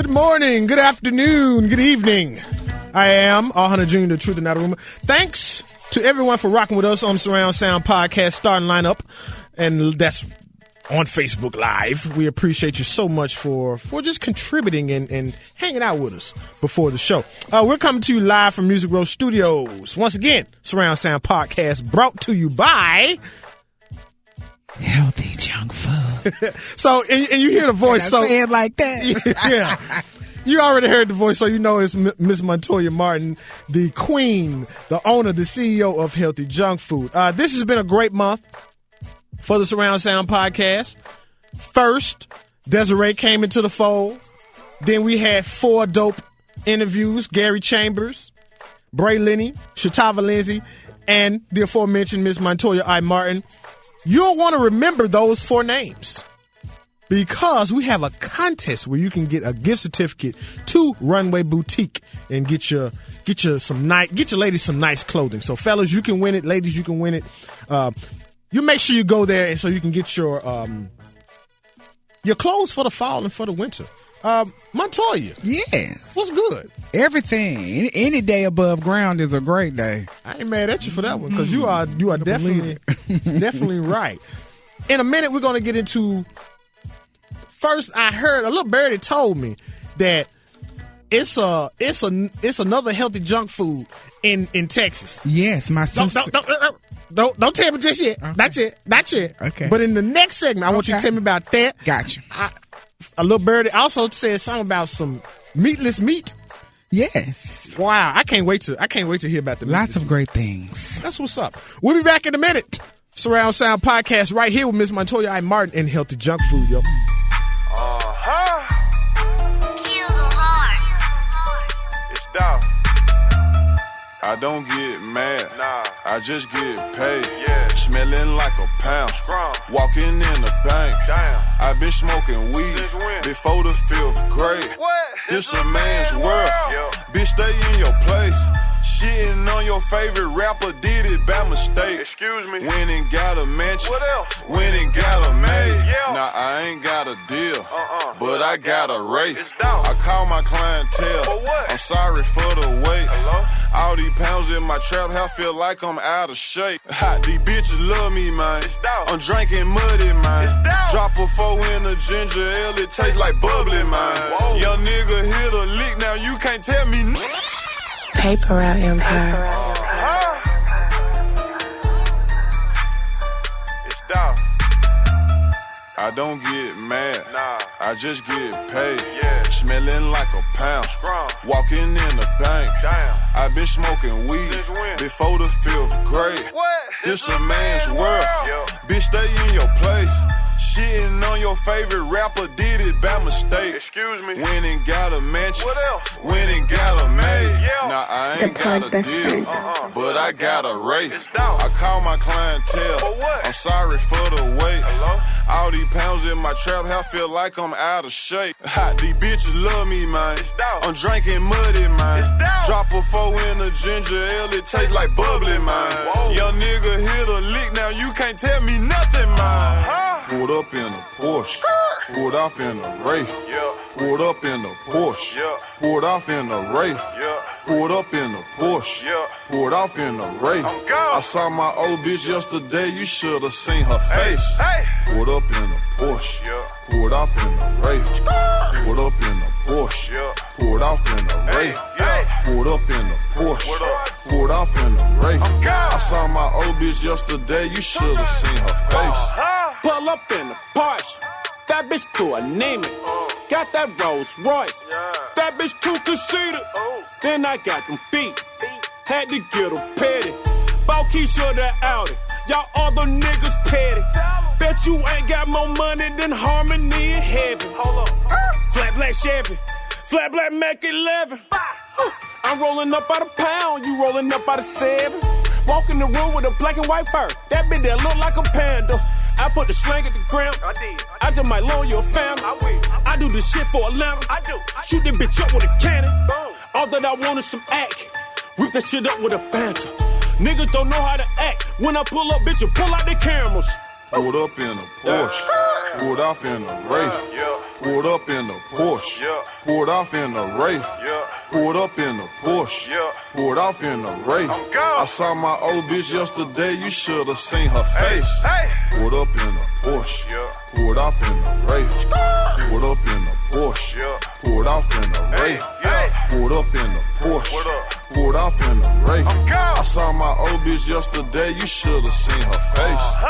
Good morning, good afternoon, good evening. I am All-Hunter Jr., the truth and not a rumor. Thanks to everyone for rocking with us on Surround Sound Podcast starting lineup, and that's on Facebook Live. We appreciate you so much for just contributing and hanging out with us before the show. We're coming to you live from Music Row Studios. Once again, Surround Sound Podcast brought to you by Healthy Junk Food. So, and you hear the voice. So say it like that. Yeah. You already heard the voice, so you know it's Miss Montoya Martin, the queen, the owner, the CEO of Healthy Junk Food. This has been a great month for the Surround Sound Podcast. First, Desiree came into the fold. Then we had 4 dope interviews: Gary Chambers, Bray Linney, Shatava Lindsay, and the aforementioned Miss Montoya I. Martin. You'll want to remember those 4 names, because we have a contest where you can get a gift certificate to Runway Boutique and get your ladies some nice clothing. So fellas, you can win it. Ladies, you can win it. You make sure you go there, and so you can get your clothes for the fall and for the winter. Montoya, Yes. what's good? Everything. Any day above ground is a great day. I ain't mad at you for that one, because you are definitely right. In a minute, we're going to get into. First, I heard a little birdie told me that it's another healthy junk food in Texas. Yes, my sister. Don't tell me just yet. Okay. That's it. Okay. But in the next segment, I want you to tell me about that. Gotcha. A little birdie also said something about some meatless meat. Yes. Wow, I can't wait to hear about the Lots of meat. great things. That's what's up. We'll be back in a minute. Surround Sound Podcast right here with Miss Montoya I. Martin and Healthy Junk Food, yo. It's down. I don't get mad, I just get paid. Smelling like a pound, walking in the bank. I've been smoking weed before the 5th grade. This a man's world, bitch, stay in your place. Shitting on your favorite rapper, did it by mistake. Excuse me. Went and got a mansion. What else? Went and got a maid. Now I ain't got a deal, but I got a race. I call my clientele. For what? I'm sorry for the wait. Hello? All these pounds in my trap house feel like I'm out of shape. These bitches love me, man. I'm drinking muddy, man. Drop a 4 in a ginger ale, it tastes like bubbly, man. Whoa. Young nigga hit a lick, now you can't tell me Paper Route Empire. It's down. I don't get mad, I just get paid. Smelling like a pound, walking in the bank. I've been smoking weed before the 5th grade. This a man's world, bitch, stay in your place. Shitting on your favorite rapper, did it by mistake. Excuse me. Went and got a mansion. What else? Went and got a maid. Now I ain't got a deal, but I got a race. I call my clientele. For what? I'm sorry for the wait. Hello? All these pounds in my trap house feel like I'm out of shape. These bitches love me, man. I'm drinking muddy, man. Drop a 4 in a ginger ale, it tastes like bubbly, man. Whoa. Young nigga hit a lick, now you can't tell me nothing, man. Pulled up in a Porsche, pulled off in a Wraith. Pulled up in a Porsche, pulled off in a Wraith. Pulled up in a Porsche, pulled off in a Wraith. I saw my old bitch yesterday, you should have seen her face. Pulled up in a Porsche, pulled off in a Wraith. Pulled up in a Porsche, pulled off in a Wraith. Pulled up in a Porsche, pulled off in a Wraith. I saw my old bitch yesterday, you should have seen her face. Pull up in a Porsche, that bitch to a name it. Got that Rolls Royce, that bitch too conceited. Then I got them feet, had to get her petty. Bought Keisha the Audi, y'all other niggas petty. Bet you ain't got more money than Harmony in heaven. Hold up. Flat black Chevy, flat black Mac 11. I'm rolling up out a pound, you rolling up out a 7. Walk in the room with a black and white fur, that bitch that look like a panda. I put the slang at the ground. I just might loan you a family. I do this shit for Atlanta. Shoot that bitch up with a cannon. All that I want is some act. Whip that shit up with a Fanta. Niggas don't know how to act. When I pull up, bitch, you pull out the cameras. Pulled up in a Porsche, pulled off in a Wraith. Pulled up in the Porsche. Pulled off in the Wraith. Pulled up in the Porsche. Pulled off in the Wraith. I saw my old bitch yesterday, you should have seen her face. Pulled up in the Porsche. Pulled off in the Wraith. Pulled up in the Porsche. Pulled off in the Wraith. Pulled up in the Porsche. Pulled off in the Wraith. I saw my old bitch yesterday, you should have seen her face.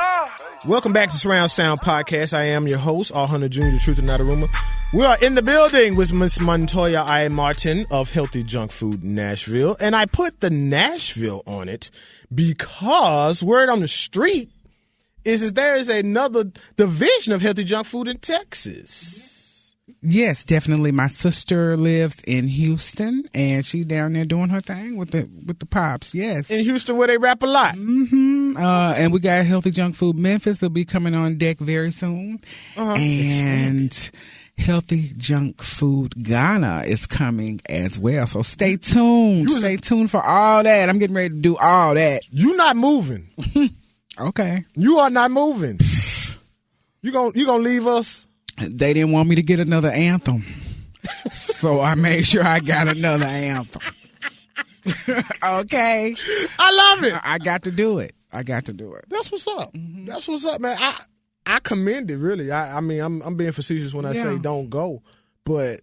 Welcome back to Surround Sound Podcast. I am your host, All Hunter Jr., the truth and not a rumor. We are in the building with Miss Montoya I. Martin of Healthy Junk Food Nashville. And I put the Nashville on it because word on the street is that there is another division of healthy junk food in Texas. Yes, definitely. My sister lives in Houston, and she down there doing her thing with the pops. Yes, in Houston, where they rap a lot. Mm-hmm. And we got Healthy Junk Food Memphis. They'll be coming on deck very soon. And Healthy Junk Food Ghana is coming as well. So stay tuned. Stay tuned for all that. I'm getting ready to do all that. You not moving. Okay. You are not moving. You gonna leave us? They didn't want me to get another anthem. So I made sure I got another anthem. Okay. I love it. I got to do it. That's what's up. Mm-hmm. That's what's up, man. I commend it, really. I mean, I'm being facetious when I say don't go, but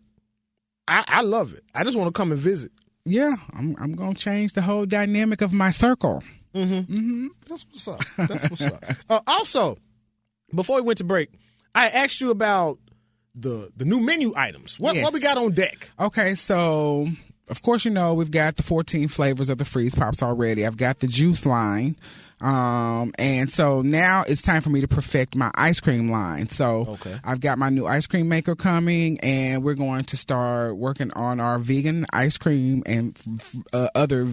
I love it. I just want to come and visit. Yeah, I'm going to change the whole dynamic of my circle. Mm-hmm. Mm-hmm. That's what's up. Also, before we went to break, I asked you about the new menu items. What we got on deck? Okay, so of course we've got the 14 flavors of the Freeze Pops already. I've got the juice line. And so now it's time for me to perfect my ice cream line. So I've got my new ice cream maker coming, and we're going to start working on our vegan ice cream and other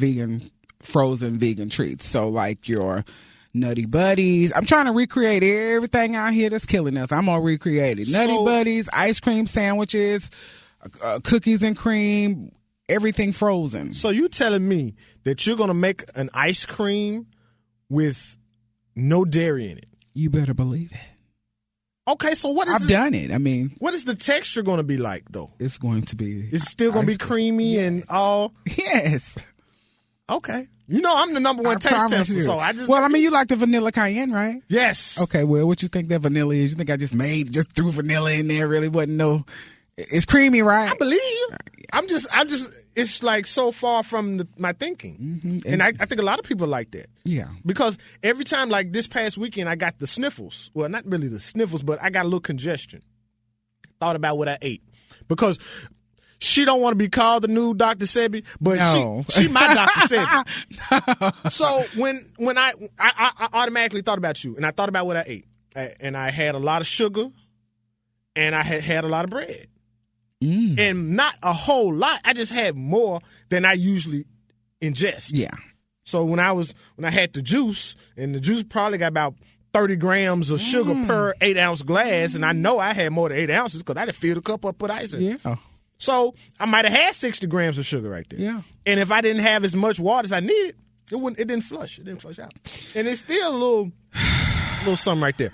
frozen vegan treats. So like your Nutty Buddies. I'm trying to recreate everything out here that's killing us. I'm going to recreate it. Nutty Buddies, ice cream sandwiches, cookies and cream, everything frozen. So you telling me that you're going to make an ice cream with no dairy in it? You better believe it. Okay, so what is I've done it. I mean, what is the texture going to be like, though? It's going to be... It's still going to be creamy and all? Yes. Okay. I'm the number one taste tester, so I just... Well, I mean, you like the vanilla cayenne, right? Yes. Okay, well, what you think that vanilla is? You think I just threw vanilla in there? Really wasn't no... It's creamy, right? I believe you. I'm just... It's like so far from my thinking. Mm-hmm. And I think a lot of people like that. Yeah. Because every time, like this past weekend, I got the sniffles. Well, not really the sniffles, but I got a little congestion. Thought about what I ate. Because... She don't want to be called the new Dr. Sebi, but she my Dr. Sebi. So when I automatically thought about you, and I thought about what I ate, and I had a lot of sugar, and I had a lot of bread, and not a whole lot. I just had more than I usually ingest. Yeah. So when I had the juice, and the juice probably got about 30 grams of sugar per 8-ounce glass, and I know I had more than 8 ounces because I just filled a cup up, put ice in. Yeah. So I might have had 60 grams of sugar right there. Yeah. And if I didn't have as much water as I needed, it didn't flush. It didn't flush out. And it's still a little something right there.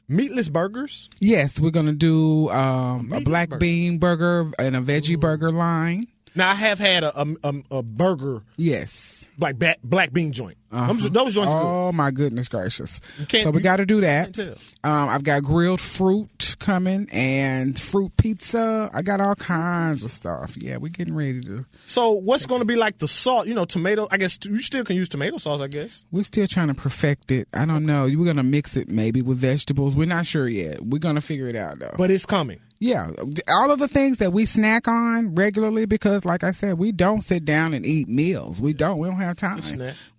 Meatless burgers? Yes, we're going to do a black bean burger and a veggie burger line. Now, I have had a burger. Yes. Like black bean joint. Those joints are good. Oh, my goodness gracious. So we got to do that. I've got grilled fruit coming and fruit pizza. I got all kinds of stuff. Yeah, we're getting ready to. So what's going to be like the salt? Tomato. I guess you still can use tomato sauce, I guess. We're still trying to perfect it. I don't know. We're going to mix it maybe with vegetables. We're not sure yet. We're going to figure it out, though. But it's coming. Yeah, all of the things that we snack on regularly, because like I said, we don't sit down and eat meals. We don't have time.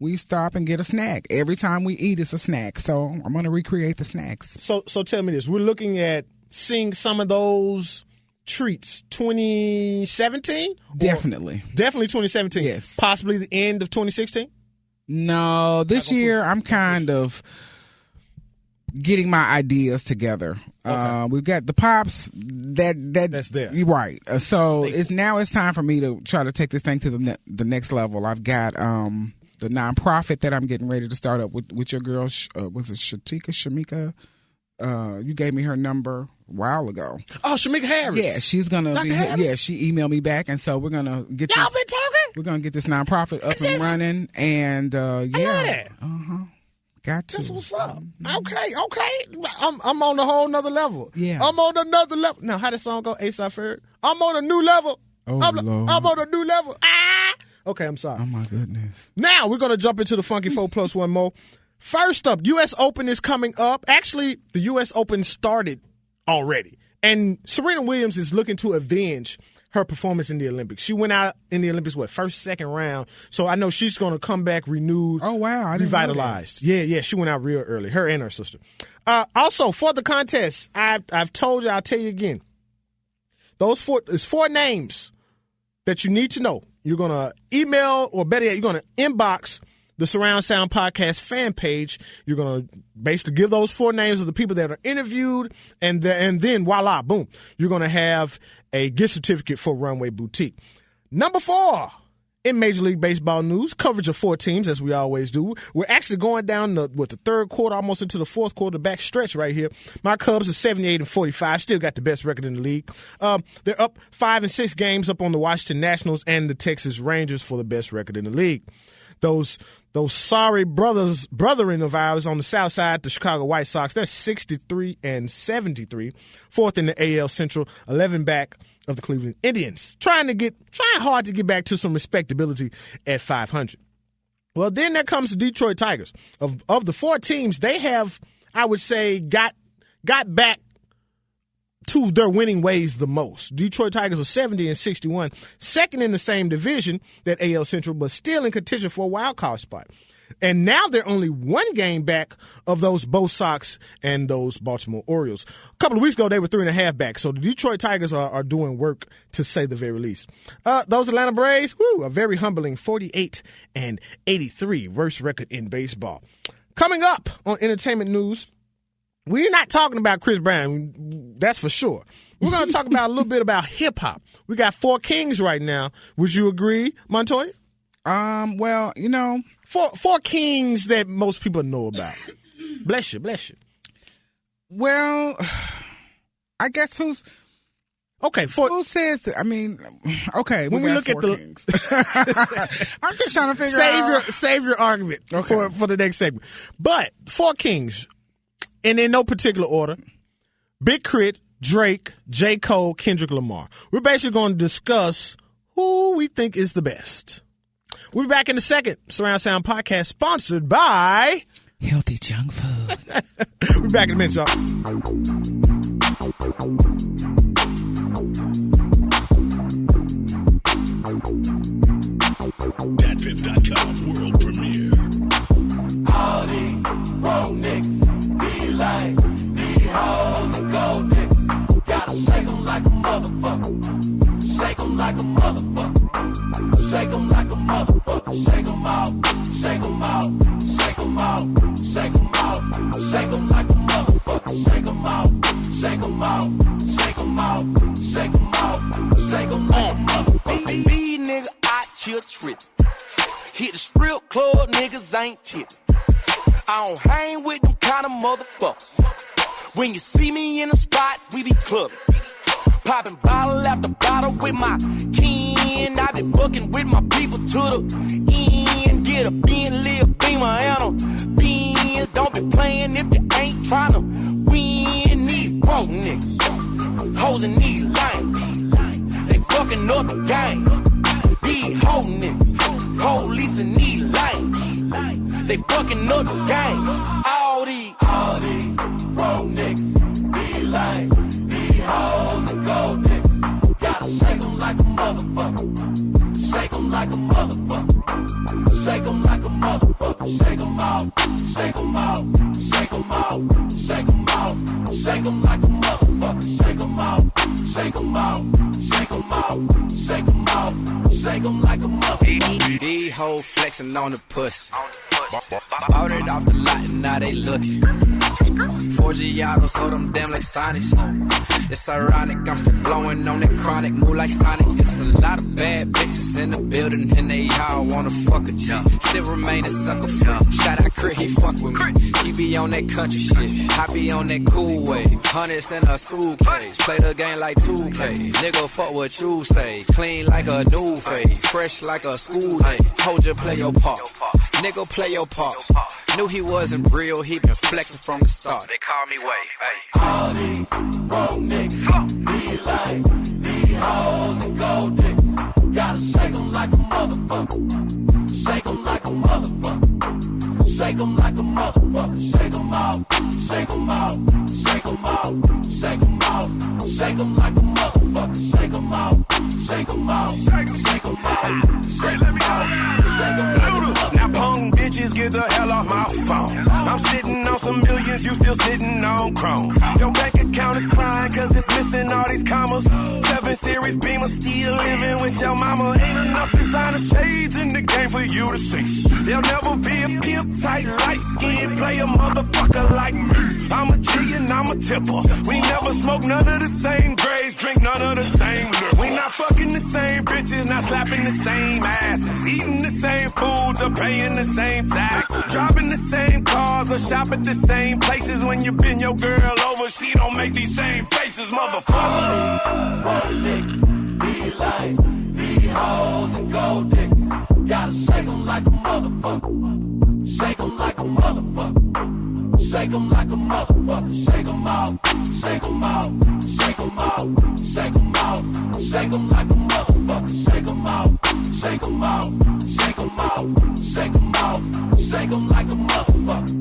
We stop and get a snack. Every time we eat, it's a snack. So I'm going to recreate the snacks. So tell me this. We're looking at seeing some of those treats 2017? Definitely 2017. Yes. Possibly the end of 2016? No, this year I'm kind of getting my ideas together. Okay. We've got the pops that's there. Right. So it's time for me to try to take this thing to the next level. I've got the nonprofit that I'm getting ready to start up with your girl. Was it Shamika? You gave me her number while ago. Oh, Shamika Harris. Yeah, she's gonna Dr. be. Harris? Yeah, she emailed me back, and so we're gonna get. Y'all this, been talking? We're gonna get this nonprofit up and running, and yeah, I love that. Got to. That's what's up. Okay. I'm on a whole nother level. Yeah. I'm on another level. Now, how that song go? A$AP Ferg. I'm on a new level. Oh, I'm on a new level. Okay, I'm sorry. Oh my goodness. Now we're gonna jump into the Funky 4 plus one more. First up, U.S. Open is coming up. Actually, the U.S. Open started already. And Serena Williams is looking to avenge her performance in the Olympics. She went out in the Olympics, first, second round. So I know she's going to come back renewed, Oh, wow. I didn't revitalized. Yeah, she went out real early, her and her sister. Also, for the contest, I've told you, I'll tell you again. There's 4 names that you need to know. You're going to email, or better yet, you're going to inbox the Surround Sound Podcast fan page. You're going to basically give those 4 names of the people that are interviewed, and then voila, boom, you're going to have a gift certificate for Runway Boutique. Number 4, in Major League Baseball news, coverage of 4 teams, as we always do. We're actually going down the third quarter, almost into the fourth quarter, back stretch right here. My Cubs are 78-45, still got the best record in the league. They're up 5 and 6 games up on the Washington Nationals and the Texas Rangers for the best record in the league. Those sorry brethren of ours on the south side, the Chicago White Sox, they're 63-73, fourth in the AL Central, 11 back of the Cleveland Indians, trying hard to get back to some respectability at 500. Well, then there comes the Detroit Tigers. Of the 4 teams, they have, I would say, got back to their winning ways the most. Detroit Tigers are 70-61, second in the same division, that AL Central, but still in contention for a wild card spot. And now they're only 1 game back of those Bo Sox and those Baltimore Orioles. A couple of weeks ago, they were 3.5 back. So the Detroit Tigers are doing work, to say the very least. Those Atlanta Braves, a very humbling 48-83, worst record in baseball. Coming up on entertainment news, we're not talking about Chris Brown, that's for sure. We're going to talk about a little bit about hip-hop. We got 4 kings right now. Would you agree, Montoya? Well, 4 kings that most people know about. Bless you. Well, I guess who's... Okay, who says that? I mean, okay, when we look at the kings. I'm just trying to figure out... Save your argument for the next segment. But 4 kings... And in no particular order, Big Crit, Drake, J. Cole, Kendrick Lamar. We're basically going to discuss who we think is the best. We'll be back in a second. Surround Sound Podcast, sponsored by Healthy Junk Food. We'll be back in a minute, y'all. DatPiff.com world premiere. All these broke niggas. Like these hoes and gold dicks. Gotta shake them like a motherfucker. Shake them like a motherfucker. Shake them like a motherfucker. Shake them out. Shake them out. Shake them out. Shake them out. Shake them like a motherfucker. Shake them out. Shake them out. Shake them out. Shake them out. Shake them like a motherfucker. These nigga out here trippin'. Hit the strip club, niggas ain't tippin'. I don't hang with them kind of motherfuckers. When you see me in the spot, we be clubbing. Popping bottle after bottle with my kin. I be fucking with my people to the end. Get a Bentley, a Beamer, and a Benz. Don't be playing if you ain't trying to win. These broke niggas, hoes and these lames. They fucking up the game. These hoe niggas, police and these lames. They fucking up the game. All these broke niggas, these lame, these hoes and gold dicks. Gotta shake them like a motherfucker. Shake them like a motherfucker. Shake them like a motherfucker. Shake them out. Shake them out. Shake them out. Shake them out. Shake them like a motherfucker. Shake them out. Shake them out. Shake them out. Shake them out. Shake them like a motherfucker. These hoes flexing on the pussy. Bought it off the lot and now they looking. 4G auto, so them damn like Sonics. It's ironic, I'm still blowing on that chronic, move like Sonic. It's a lot of bad bitches in the building and they all want wanna fuck a G. Still remain a sucker free. Shout out Crit, he fuck with me. He be on that country shit. I be on that cool wave. Hundreds in a suitcase. Play the game like 2K. Nigga, fuck what you say. Clean like a new face. Fresh like a school day. Hold your play your part. Nigga, play your part. Knew he wasn't real. He been flexing from the start. They call me Way. Hey. All these broke niggas be like these hoes and gold dicks. Gotta shake 'em like a motherfucker. Shake 'em like a motherfucker. Shake 'em like a motherfucker. Shake 'em out. Shake 'em out. Shake 'em out. Shake 'em out. Shake 'em like a motherfucker. Shake 'em out. Shake 'em out. Shake 'em out. Shake 'em out. Shake 'em out. Now punk bitches, get the hell off my phone. I'm sitting on some millions, you still sitting on chrome. Your bank account is crying cause it's missing all these commas. 7 Series Beamer, still living with your mama. Ain't enough designer shades in the game for you to see. There'll never be a pimp tight, light skin, play a motherfucker like me. I'm a G and I'm a tipper. We never smoke none of the same grades, drink none of the same liquor. We not fucking the same bitches, not slapping the same asses, eating the same foods or paying the same taxes, driving the same cars or shop at the same places. When you bend your girl over, she don't make these same faces, motherfucker. Broke niggas be like these hoes and gold dicks. Gotta shake 'em like a motherfucker. Shake 'em like a motherfucker. Shake 'em like a motherfucker. Shake 'em out. Shake 'em out. Shake 'em out. Shake 'em out. Shake 'em like a motherfucker. Shake 'em out. Shake 'em out. Shake 'em out. Shake 'em out. Shake 'em like a motherfucker.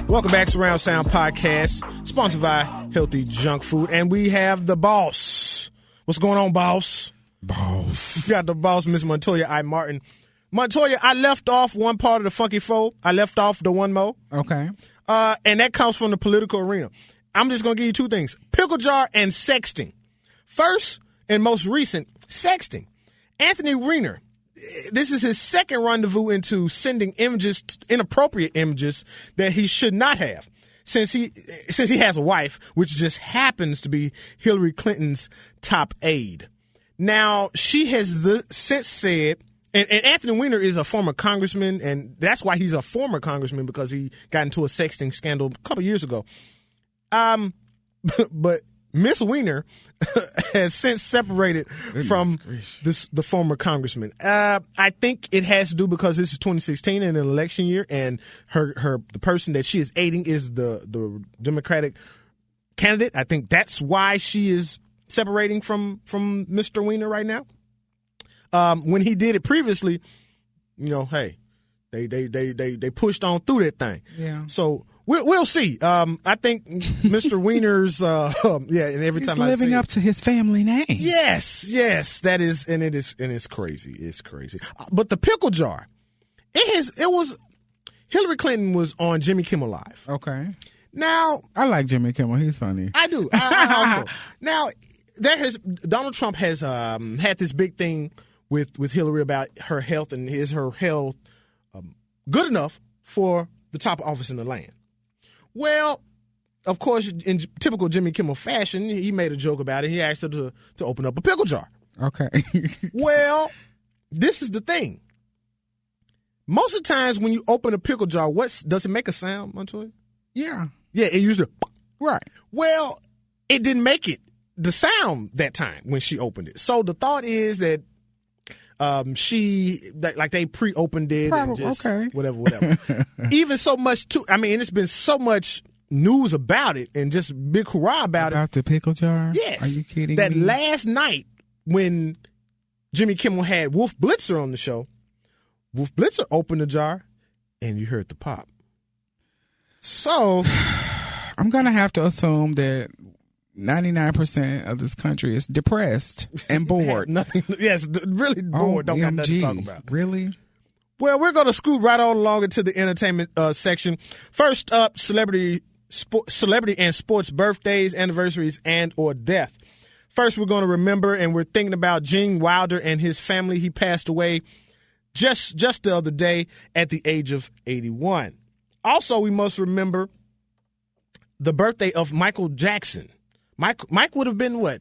Welcome back to Surround Sound Podcast, sponsored by Healthy Junk Food. And we have the boss. What's going on, boss? Boss. We got the boss, Miss Montoya I. Martin. Montoya, I left off one part of the Funky Four. I left off the one mo. Okay. And that comes from the political arena. I'm just going to give you 2 things. Pickle jar and sexting. First and most recent, sexting. Anthony Weiner. This is his second rendezvous into sending images, inappropriate images that he should not have, since he has a wife, which just happens to be Hillary Clinton's top aide. Now, she has since said, and Anthony Weiner is a former congressman, and that's why he's a former congressman, because he got into a sexting scandal a couple years ago. But Miss Weiner has since separated from the former congressman. I think it has to do because this is 2016 and an election year, and the person that she is aiding is the Democratic candidate. I think that's why she is separating from Mr. Weiner right now. When he did it previously, hey, they pushed on through that thing. Yeah. So we'll see. I think Mr. Weiner's, and every time I see living up to his family name. Yes, that is, and it's crazy. It's crazy. But the pickle jar, Hillary Clinton was on Jimmy Kimmel Live. Okay. Now, I like Jimmy Kimmel. He's funny. I do. I also. Now, Donald Trump has had this big thing with Hillary about her health, and is her health good enough for the top office in the land? Well, of course, in typical Jimmy Kimmel fashion, he made a joke about it. He asked her to open up a pickle jar. Okay. Well, this is the thing. Most of the times when you open a pickle jar, does it make a sound, Montoya? Yeah. Yeah, it usually. Right. Well, it didn't make the sound that time when she opened it. So the thought is that they pre-opened it. Probably, and just okay. whatever. Even so much too. I mean, it's been so much news about it and just big hurrah about the pickle jar. Yes. Are you kidding that me? Last night when Jimmy Kimmel had Wolf Blitzer on the show, Wolf Blitzer opened the jar and you heard the pop. So I'm gonna have to assume that 99% of this country is depressed and bored. Nothing. Yes, really bored. Don't got nothing to talk about. Really? Well, we're going to scoot right on along into the entertainment section. First up, celebrity and sports birthdays, anniversaries, and or death. First, we're going to remember, and we're thinking about Gene Wilder and his family. He passed away just the other day at the age of 81. Also, we must remember the birthday of Michael Jackson. Mike would have been, what,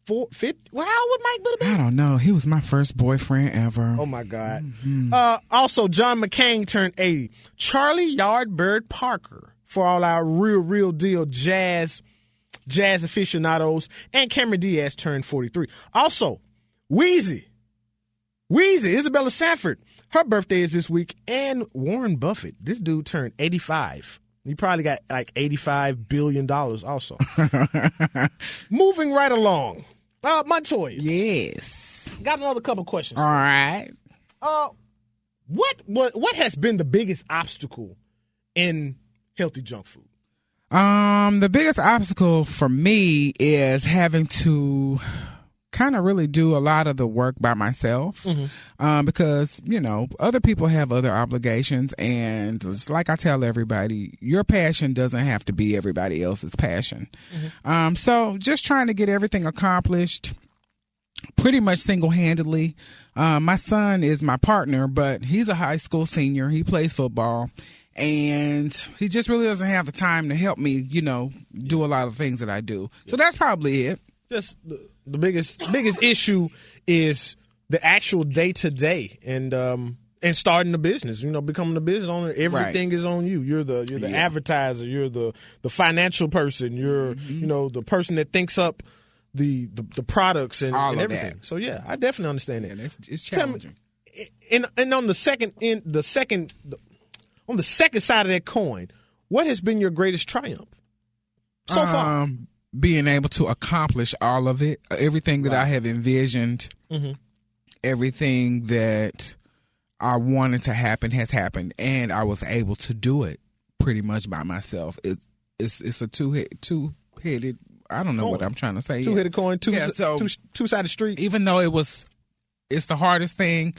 50. Well, how old Mike would have been? I don't know. He was my first boyfriend ever. Oh, my God. Also, John McCain turned 80. Charlie Yardbird Parker, for all our real deal jazz aficionados. And Cameron Diaz turned 43. Also, Wheezy, Isabella Sanford, her birthday is this week. And Warren Buffett, this dude turned 85. He probably got like $85 billion also. Moving right along. Montoya. Yes. Got another couple questions. All right. What has been the biggest obstacle in healthy junk food? The biggest obstacle for me is having to kind of really do a lot of the work by myself, because, other people have other obligations. And it's like I tell everybody, your passion doesn't have to be everybody else's passion. So just trying to get everything accomplished pretty much single-handedly. My son is my partner, but he's a high school senior. He plays football. And he just really doesn't have the time to help me, do a lot of things that I do. So that's probably it. Just the biggest issue is the actual day-to-day and starting the business. Becoming a business owner, everything is on you. You're the advertiser. You're the financial person. You're the person that thinks up the products and everything. That. So yeah, I definitely understand that. It's challenging. And on the second side of that coin, what has been your greatest triumph so far? Being able to accomplish all of it, everything that I have envisioned, everything that I wanted to happen has happened, and I was able to do it pretty much by myself. It's a two-headed. I don't know what I'm trying to say. Two-headed coin, two-sided street. Even though it's the hardest thing,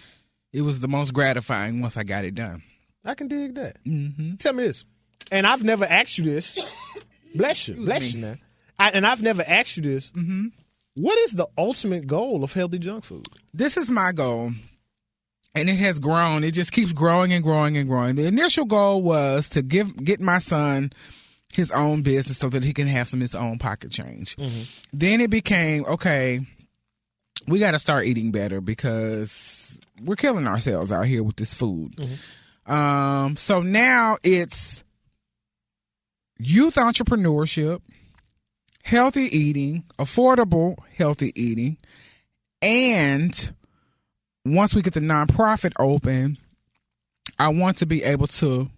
it was the most gratifying once I got it done. I can dig that. Tell me this, and I've never asked you this. Bless you, man. I've never asked you this. What is the ultimate goal of healthy junk food? This is my goal, and it has grown. It just keeps growing and growing and growing. The initial goal was to get my son his own business so that he can have some of his own pocket change. Then it became, okay, we got to start eating better because we're killing ourselves out here with this food. So now it's youth entrepreneurship, healthy eating, affordable healthy eating, and once we get the nonprofit open, I want to be able to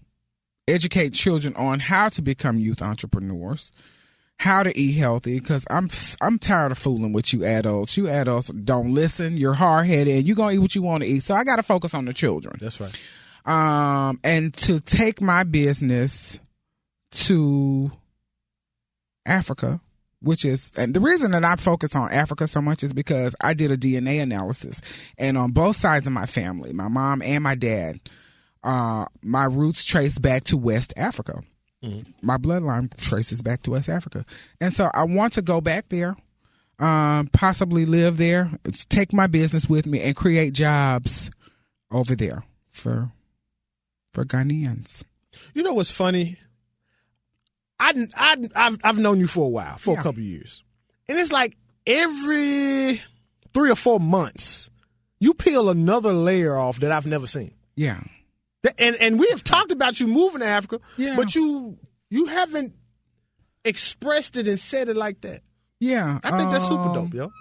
educate children on how to become youth entrepreneurs, how to eat healthy, because I'm tired of fooling with you adults. You adults don't listen. You're hard-headed, and you're going to eat what you want to eat. So I got to focus on the children. That's right. And to take my business to Africa, and the reason that I focus on Africa so much is because I did a DNA analysis, and on both sides of my family, my mom and my dad, my roots trace back to West Africa. My bloodline traces back to West Africa. And so I want to go back there, possibly live there, take my business with me, and create jobs over there for Ghanaians. You know what's funny? I've known you for a while, for a couple of years. And it's like every 3 or 4 months, you peel another layer off that I've never seen. Yeah. And we have talked about you moving to Africa, but you haven't expressed it and said it like that. Yeah. I think that's super dope, yo.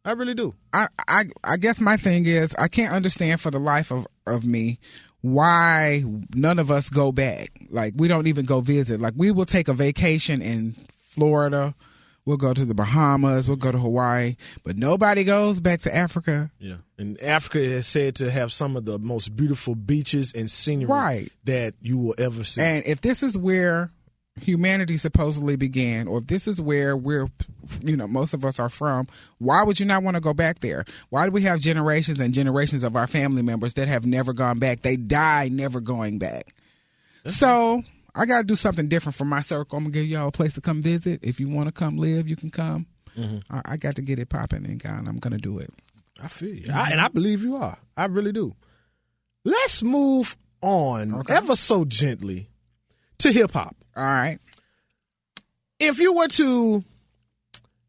I really do. I guess my thing is I can't understand for the life of me why none of us go back. Like, we don't even go visit. Like, we will take a vacation in Florida. We'll go to the Bahamas. We'll go to Hawaii. But nobody goes back to Africa. Yeah. And Africa is said to have some of the most beautiful beaches and scenery that you will ever see. And if this is where humanity supposedly began, or if this is where most of us are from, why would you not want to go back there? Why do we have generations and generations of our family members that have never gone back? They die never going back. So I got to do something different for my circle. I'm going to give y'all a place to come visit. If you want to come live, you can come. I got to get it popping in Ghana. I'm going to do it. I feel you. And I believe you are. I really do. Let's move on ever so gently to hip-hop. All right. If you were to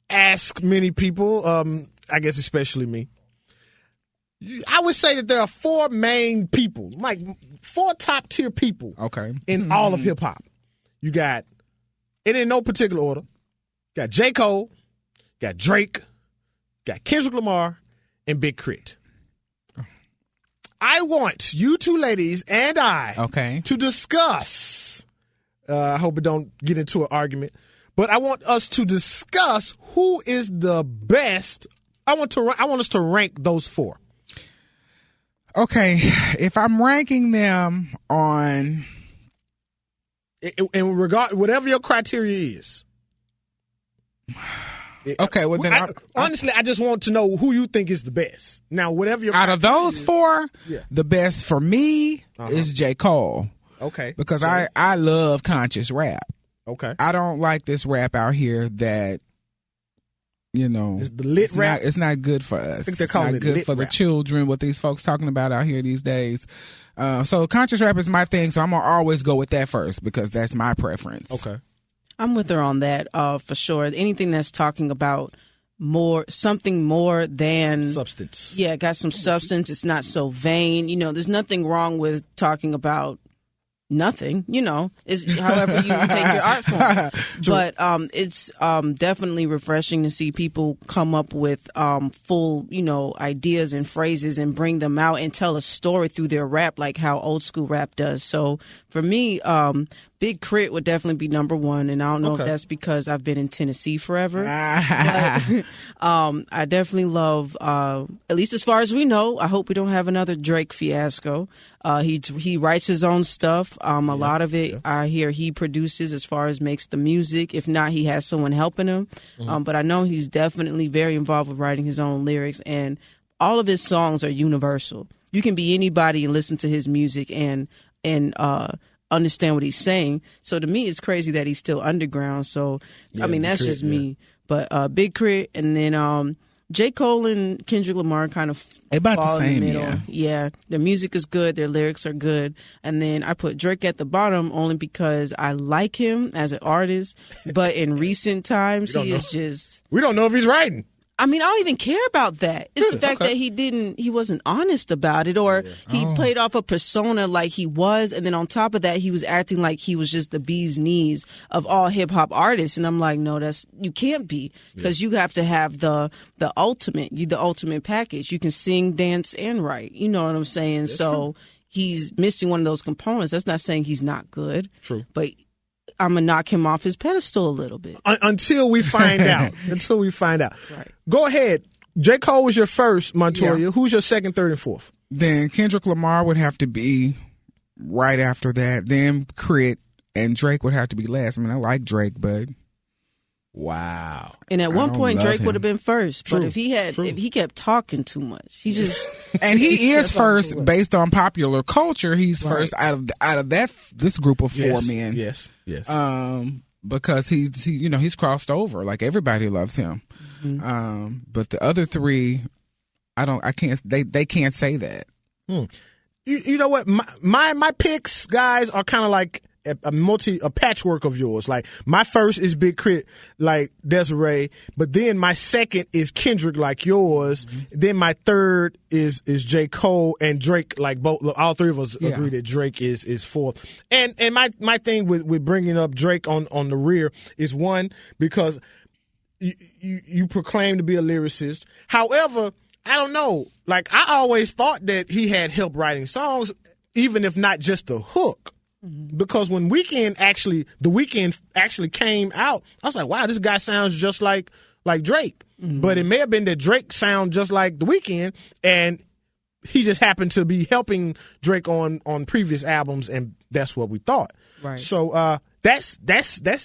ask many people, I guess especially me, I would say that there are 4 main people, like 4 top tier people in all of hip hop. You got, it in no particular order, got J. Cole, got Drake, got Kendrick Lamar, and Big Crit. I want you two ladies and I to discuss, I hope it don't get into an argument, but I want us to discuss who is the best. I want us to rank those 4. Okay, if I'm ranking them on, in regard, whatever your criteria is. Okay, well then, honestly, I just want to know who you think is the best. Now, whatever your out of those 4, the best for me is J. Cole. Okay, because I love conscious rap. Okay, I don't like this rap out here that, you know, the lit rap. It's not good for us. I think they're calling it good for rap. The children. What these folks talking about out here these days. So conscious rap is my thing. So I'm gonna always go with that first because that's my preference. Okay, I'm with her on that for sure. Anything that's talking about something more than substance. Yeah, got some substance. It's not so vain. You know, there's nothing wrong with talking about nothing, you know, is however you take your art form. But it's definitely refreshing to see people come up with full, you know, ideas and phrases and bring them out and tell a story through their rap like how old school rap does. So for me, Big Crit would definitely be number 1, and I don't know if that's because I've been in Tennessee forever. But, I definitely love, at least as far as we know, I hope we don't have another Drake fiasco. He writes his own stuff. A lot of it I hear he produces as far as makes the music. If not, he has someone helping him. But I know he's definitely very involved with writing his own lyrics, and all of his songs are universal. You can be anybody and listen to his music and understand what he's saying. So to me, it's crazy that he's still underground. So, I mean, that's just me. But Big Crit, and then J. Cole and Kendrick Lamar kind of about fall the same, in the middle. Yeah, their music is good, their lyrics are good. And then I put Drake at the bottom only because I like him as an artist. But in recent times, he is just... We don't know if he's writing. I mean, I don't even care about that. It's the fact that he wasn't honest about it, or he played off a persona like he was, and then on top of that, he was acting like he was just the bee's knees of all hip hop artists. And I'm like, no, you can't be, because you have to have the ultimate package. You can sing, dance, and write. You know what I'm saying? That's so true. He's missing one of those components. That's not saying he's not good. True, but I'm going to knock him off his pedestal a little bit. Until we find out. Right. Go ahead. J. Cole was your first, Montoya. Yeah. Who's your second, third, and fourth? Then Kendrick Lamar would have to be right after that. Then Crit, and Drake would have to be last. I mean, I like Drake, but... Wow. And at one point, Drake would have been first. True. But if he kept talking too much, he just... And he is first based on popular culture. He's first out of this group of 4 men. Yes. Because he's crossed over. Like, everybody loves him. Mm-hmm. But the other 3, they can't say that. You know what? My picks, guys, are kind of like a patchwork of yours. Like, my first is Big Crit, like Desiree, but then my second is Kendrick, like yours. Mm-hmm. Then my third is J. Cole, and Drake. Like, all 3 of us agree that Drake is fourth. And my thing with bringing up Drake on the rear is, one, because you proclaim to be a lyricist. However, I don't know. Like, I always thought that he had help writing songs, even if not just the hook. Because when The Weeknd actually came out, I was like, wow, this guy sounds just like Drake. Mm-hmm. But it may have been that Drake sound just like The Weeknd, and he just happened to be helping Drake on previous albums, and that's what we thought. Right. So that's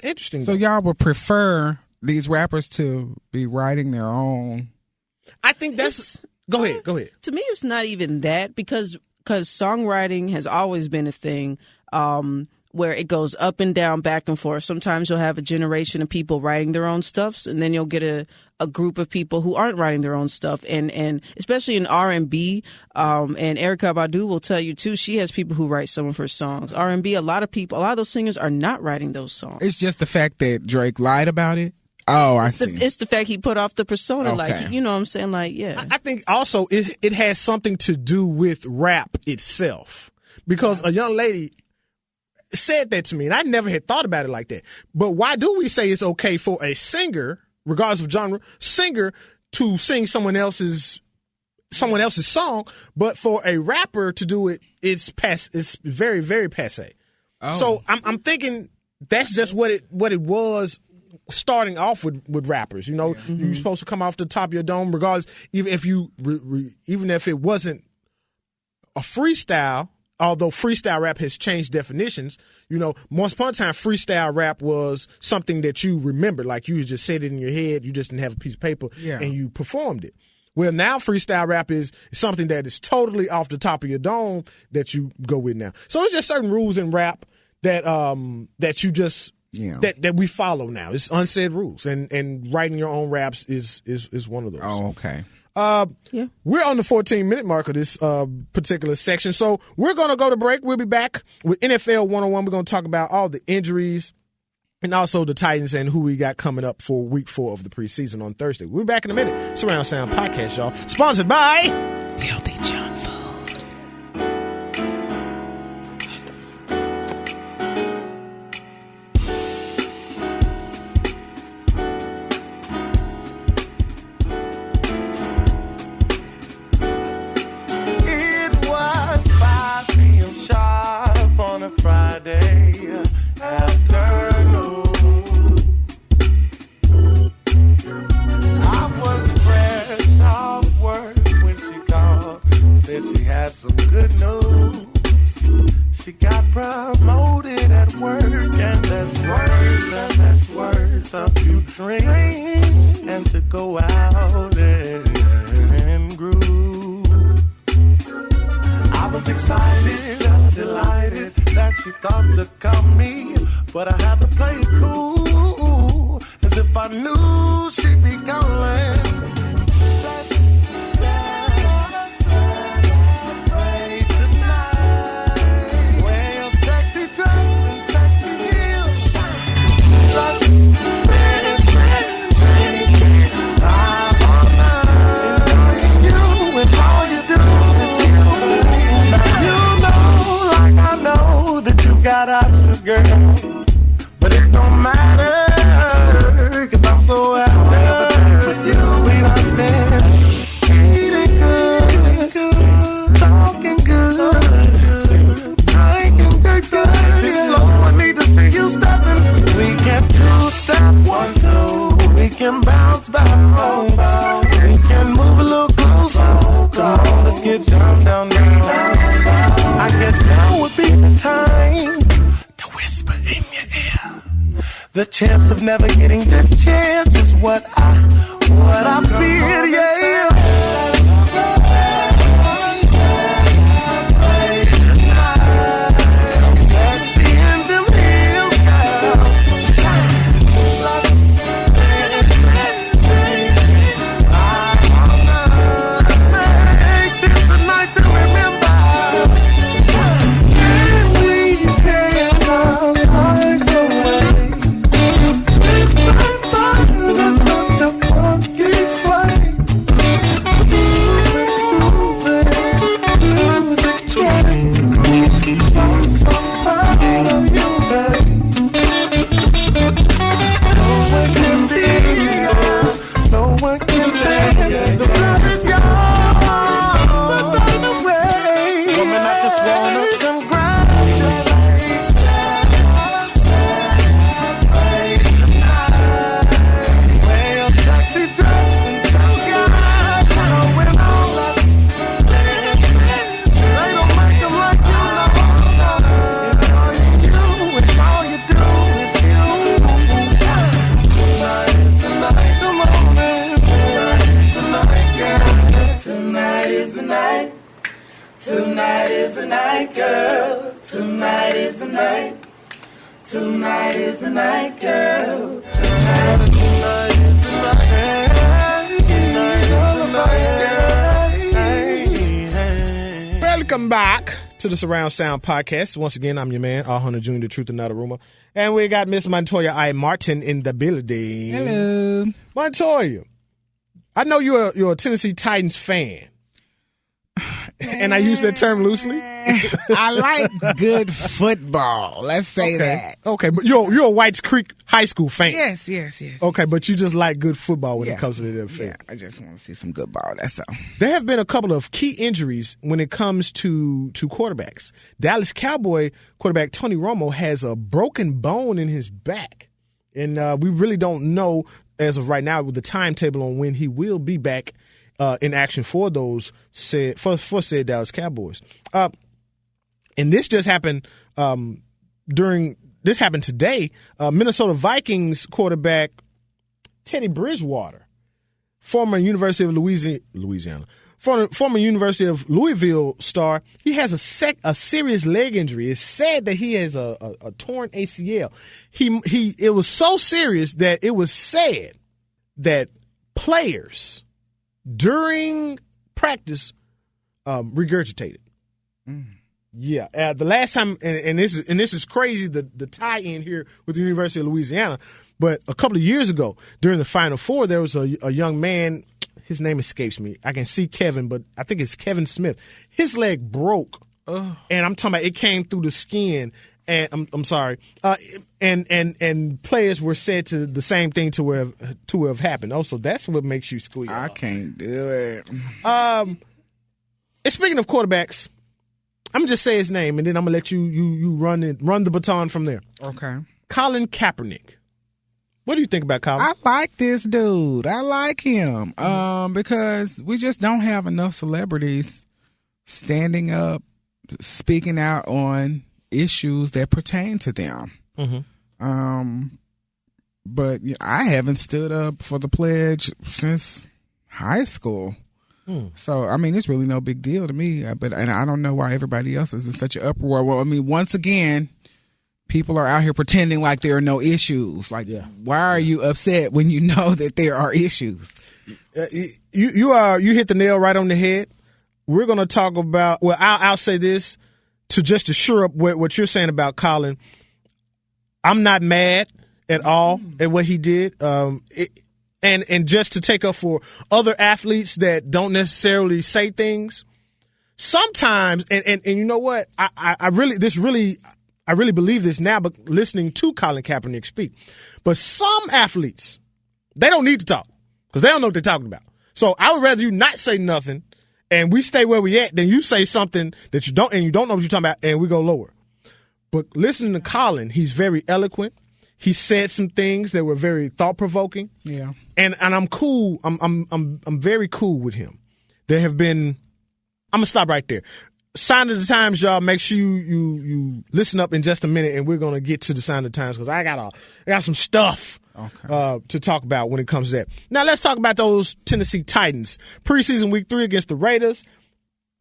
interesting. So y'all would prefer these rappers to be writing their own? I think that's... Go ahead. To me, it's not even that, because songwriting has always been a thing where it goes up and down, back and forth. Sometimes you'll have a generation of people writing their own stuff, and then you'll get a group of people who aren't writing their own stuff. And especially in R&B, and Erykah Badu will tell you, too, she has people who write some of her songs. R&B, a lot of those singers are not writing those songs. It's just the fact that Drake lied about it. Oh, I see. It's the fact he put off the persona, Okay. like, you know what I'm saying? Like, yeah. I think also it has something to do with rap itself, because a young lady said that to me, and I never had thought about it like that. But why do we say it's okay for a singer, regardless of genre, to sing someone else's song, but for a rapper to do it, it's very, very passe. Oh. So I'm thinking that's just what it was starting off with rappers. You know, you're supposed to come off the top of your dome, regardless, even if even if it wasn't a freestyle. Although freestyle rap has changed definitions, you know, once upon a time, freestyle rap was something that you remembered, like you just said it in your head, you just didn't have a piece of paper, and you performed it. Well, now freestyle rap is something that is totally off the top of your dome that you go with now. So it's just certain rules in rap that you just that we follow now. It's unsaid rules, and writing your own raps is one of those. Oh, okay. We're on the 14-minute mark of this particular section, so we're going to go to break. We'll be back with NFL 101. We're going to talk about all the injuries and also the Titans and who we got coming up for week 4 of the preseason on Thursday. We'll be back in a minute. Surround Sound Podcast, y'all. Sponsored by Healthy Junk Food. Friday afternoon, I was fresh off work when she called, said she had some good news. She got promoted at work, and that's worth a few drinks, and to go out and groove. I was excited, delighted that she thought to come me, but I had to play it cool, as if I knew she'd be calling. Let's celebrate tonight. Wear your sexy dress and sexy heels. Let's dance and drink time all night. You and all you do is you. You know, like I know that you got options, girl, but it don't matter, 'cause I'm so happy with you. We done been eating good, talking good, drinking good. This low, I need to see you stepping. We can two-step, 1, 2. We can bounce back, we can move a little closer. Come on, let's get down, down, down. I guess now would be the time to whisper in your ear. The chance of never getting this chance is what I feel, yeah. So sexy in them heels, girl. Shine. Let's dance and drink. Make this a night to remember. Tonight is the night, girl. Tonight is the night. Tonight is the night, girl. Tonight is the night. Tonight is the night. Welcome back to the Surround Sound Podcast. Once again, I'm your man, R. Hunter Jr., the truth and not a rumor. And we got Miss Montoya I. Martin in the building. Hello. Montoya, I know you're a Tennessee Titans fan. And I use that term loosely. I like good football. Let's say that. Okay, but you're a Whites Creek High School fan. Yes. Okay, but you just like good football when it comes to the NFL. Yeah, I just want to see some good ball. That's all. There have been a couple of key injuries when it comes to quarterbacks. Dallas Cowboy quarterback Tony Romo has a broken bone in his back. And we really don't know, as of right now, with the timetable on when he will be back in action for those said Dallas Cowboys. And this just happened happened today. Minnesota Vikings quarterback Teddy Bridgewater, former University of Louisiana, former University of Louisville star, he has a serious leg injury. It's said that he has a torn ACL. It was so serious that it was said that players during practice regurgitated. Yeah, the last time, and this is crazy, the tie-in here with the University of Louisiana, but a couple of years ago during the Final Four, there was a young man. His name escapes me. I can see Kevin, but I think it's Kevin Smith. His leg broke, and I'm talking about it came through the skin. And I'm sorry. And players were said to the same thing to have happened. Also, that's what makes you squeal. I can't do it. And speaking of quarterbacks, I'm gonna just say his name, and then I'm gonna let you run the baton from there. Okay. Colin Kaepernick. What do you think about Colin? I like this dude. I like him because we just don't have enough celebrities standing up, speaking out on issues that pertain to them. But I haven't stood up for the pledge since high school. So, I mean, it's really no big deal to me. And I don't know why everybody else is in such an uproar. Well, I mean, once again, people are out here pretending like there are no issues. Like, why are you upset when you know that there are issues? You hit the nail right on the head. We're going to talk about, well, I'll say this to just shore up what you're saying about Colin. I'm not mad at all at what he did. And just to take up for other athletes that don't necessarily say things, sometimes, and you know what, I really believe this now, but listening to Colin Kaepernick speak. But some athletes, they don't need to talk because they don't know what they're talking about. So I would rather you not say nothing and we stay where we at than you say something that you don't know what you're talking about and we go lower. But listening to Colin, he's very eloquent. He said some things that were very thought-provoking. Yeah. And I'm cool. I'm very cool with him. There have been, I'm going to stop right there. Sign of the Times, y'all. Make sure you listen up in just a minute, and we're going to get to the Sign of the Times because I got some stuff to talk about when it comes to that. Now, let's talk about those Tennessee Titans. Preseason week 3 against the Raiders.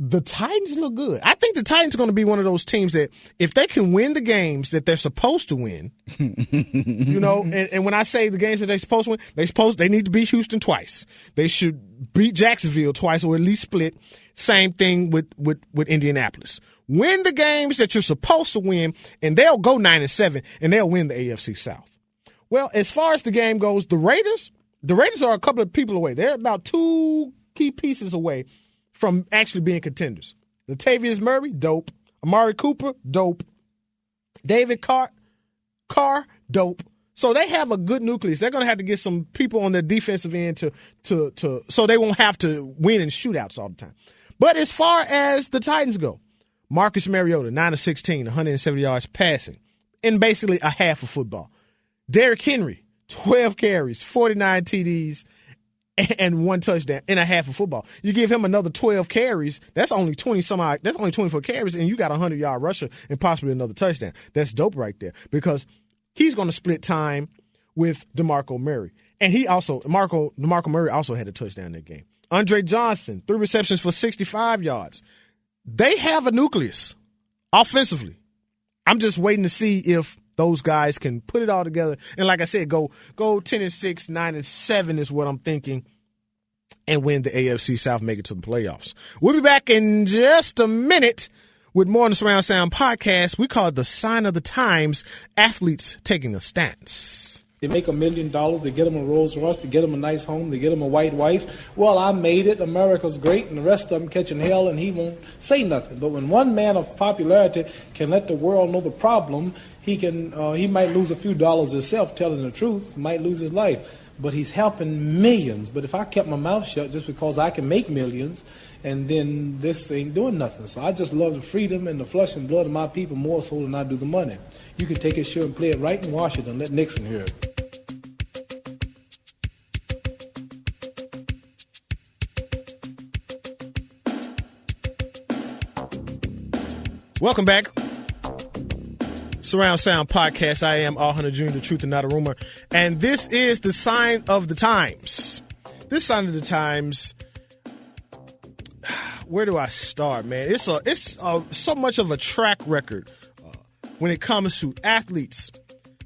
The Titans look good. I think the Titans are going to be one of those teams that if they can win the games that they're supposed to win, and when I say the games that they're supposed to win, they need to beat Houston twice. They should beat Jacksonville twice or at least split. Same thing with Indianapolis. Win the games that you're supposed to win, and they'll go 9-7, and they'll win the AFC South. Well, as far as the game goes, the Raiders are a couple of people away. They're about 2 key pieces away from actually being contenders. Latavius Murray, dope. Amari Cooper, dope. David Carr, dope. So they have a good nucleus. They're going to have to get some people on their defensive end to so they won't have to win in shootouts all the time. But as far as the Titans go, Marcus Mariota, 9 of 16, 170 yards passing, in basically a half of football. Derrick Henry, 12 carries, 49 TDs, and 1 touchdown in a half of football. You give him another 12 carries, that's only 24 carries, and you got a 100-yard rusher and possibly another touchdown. That's dope right there because he's going to split time with DeMarco Murray. And DeMarco Murray also had a touchdown in that game. Andre Johnson, 3 receptions for 65 yards. They have a nucleus offensively. I'm just waiting to see if those guys can put it all together. And like I said, go 10-6, 9-7 is what I'm thinking, and win the AFC South, make it to the playoffs. We'll be back in just a minute With more on the Surround Sound podcast, we call it the sign of the times, athletes taking a stance. They make $1 million, they get them a Rolls Royce, they get them a nice home, they get them a white wife. Well, I made it, America's great, and the rest of them catching hell, and he won't say nothing. But when one man of popularity can let the world know the problem, he might lose a few dollars himself telling the truth, might lose his life. But he's helping millions. But if I kept my mouth shut just because I can make millions, and then this ain't doing nothing. So I just love the freedom and the flesh and blood of my people more so than I do the money. You can take it sure and play it right in Washington. Let Nixon hear it. Welcome back. Surround Sound Podcast. I am All Hunter Jr., the truth and not a rumor. And this is the sign of the times. This sign of the times, where do I start, man? It's so much of a track record when it comes to athletes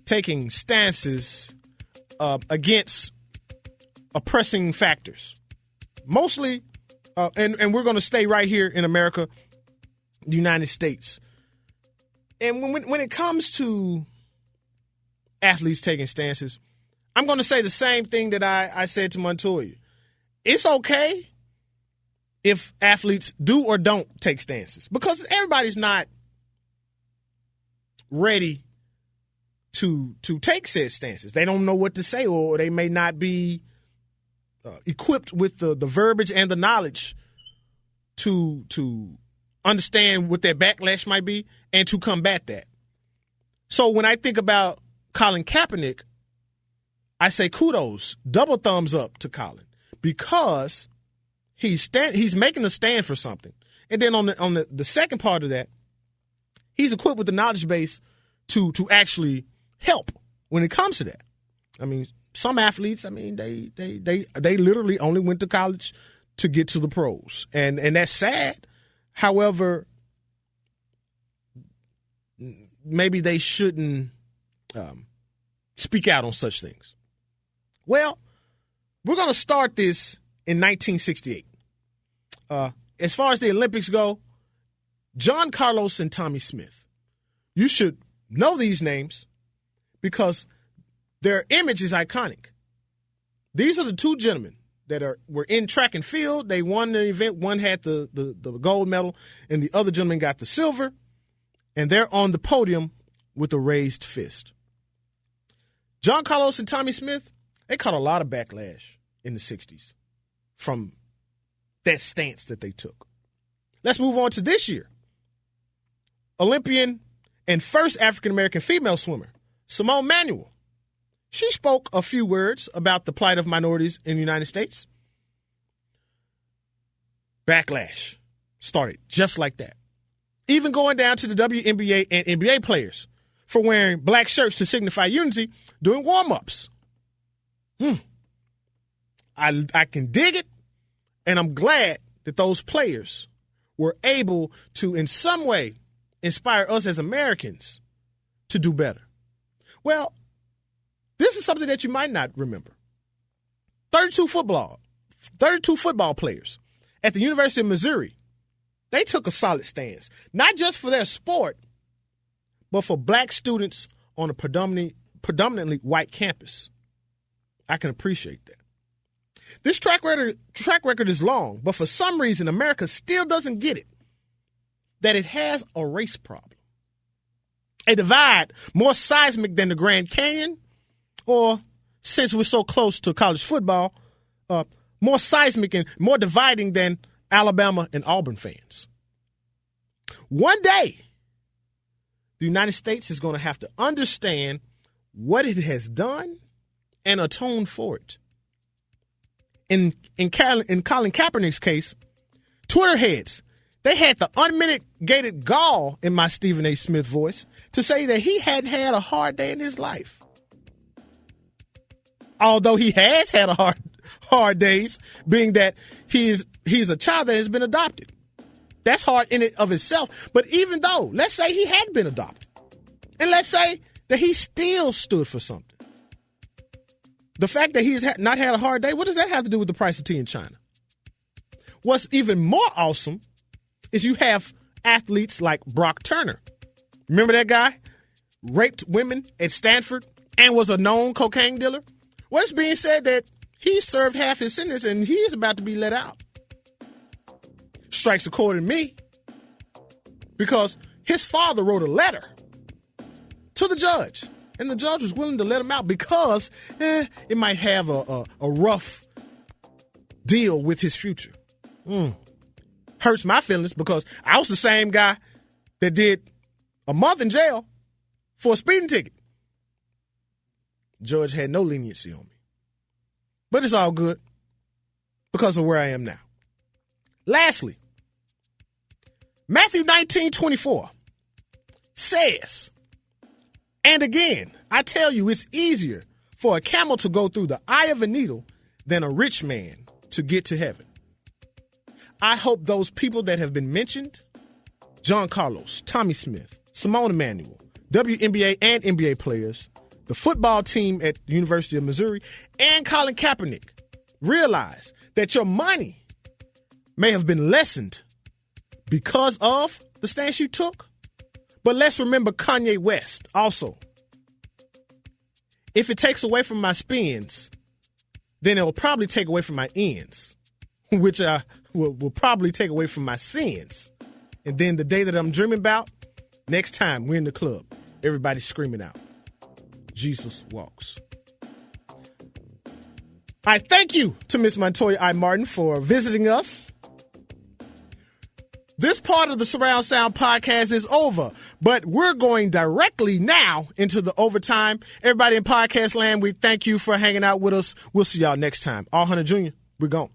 taking stances against oppressing factors. Mostly, and we're going to stay right here in America, the United States. And when it comes to athletes taking stances, I'm going to say the same thing that I said to Montoya. It's okay if athletes do or don't take stances because everybody's not ready to take said stances. They don't know what to say, or they may not be equipped with the verbiage and the knowledge to understand what their backlash might be and to combat that. So when I think about Colin Kaepernick, I say kudos, double thumbs up to Colin because he's making a stand for something. And then on the second part of that, he's equipped with the knowledge base to actually help when it comes to that. I mean, some athletes, I mean, they literally only went to college to get to the pros. And that's sad. However, maybe they shouldn't speak out on such things. Well, we're going to start this in 1968. As far as the Olympics go, John Carlos and Tommy Smith. You should know these names because their image is iconic. These are the two gentlemen that were in track and field. They won the event. One had the gold medal, and the other gentleman got the silver. And they're on the podium with a raised fist. John Carlos and Tommy Smith, they caught a lot of backlash in the 60s from that stance that they took. Let's move on to this year. Olympian and first African-American female swimmer, Simone Manuel. She spoke a few words about the plight of minorities in the United States. Backlash started just like that. Even going down to the WNBA and NBA players for wearing black shirts to signify unity during warm-ups. I can dig it, and I'm glad that those players were able to, in some way, inspire us as Americans to do better. Well, this is something that you might not remember. 32 football players at the University of Missouri, they took a solid stance, not just for their sport, but for black students on a predominantly white campus. I can appreciate that. This track record is long, but for some reason, America still doesn't get it, that it has a race problem. A divide more seismic than the Grand Canyon, or, since we're so close to college football, more seismic and more dividing than Alabama and Auburn fans. One day, the United States is going to have to understand what it has done and atone for it. In Colin Kaepernick's case, Twitter heads, they had the unmitigated gall, in my Stephen A. Smith voice, to say that he hadn't had a hard day in his life. Although he has had a hard days, being that he's a child that has been adopted. That's hard in it of itself. But even though, let's say he had been adopted, and let's say that he still stood for something. The fact that he's not had a hard day, what does that have to do with the price of tea in China? What's even more awesome is you have athletes like Brock Turner. Remember that guy? Raped women at Stanford and was a known cocaine dealer? Well, it's being said that he served half his sentence and he is about to be let out. Strikes a chord in me because his father wrote a letter to the judge, and the judge was willing to let him out because it might have a rough deal with his future. Hurts my feelings because I was the same guy that did a month in jail for a speeding ticket. Judge had no leniency on me. But it's all good because of where I am now. Lastly, Matthew 19:24 says, and again, I tell you, it's easier for a camel to go through the eye of a needle than a rich man to get to heaven. I hope those people that have been mentioned, John Carlos, Tommy Smith, Simone Emanuel, WNBA and NBA players, the football team at the University of Missouri, and Colin Kaepernick, realize that your money may have been lessened because of the stance you took. But let's remember Kanye West also. If it takes away from my spins, then it will probably take away from my ends, which will probably take away from my sins. And then the day that I'm dreaming about, next time we're in the club, everybody's screaming out, Jesus walks. I thank you to Miss Montoya I. Martin for visiting us. This part of the Surround Sound podcast is over, but we're going directly now into the overtime. Everybody in podcast land, we thank you for hanging out with us. We'll see y'all next time. All Hunter Jr., we're gone.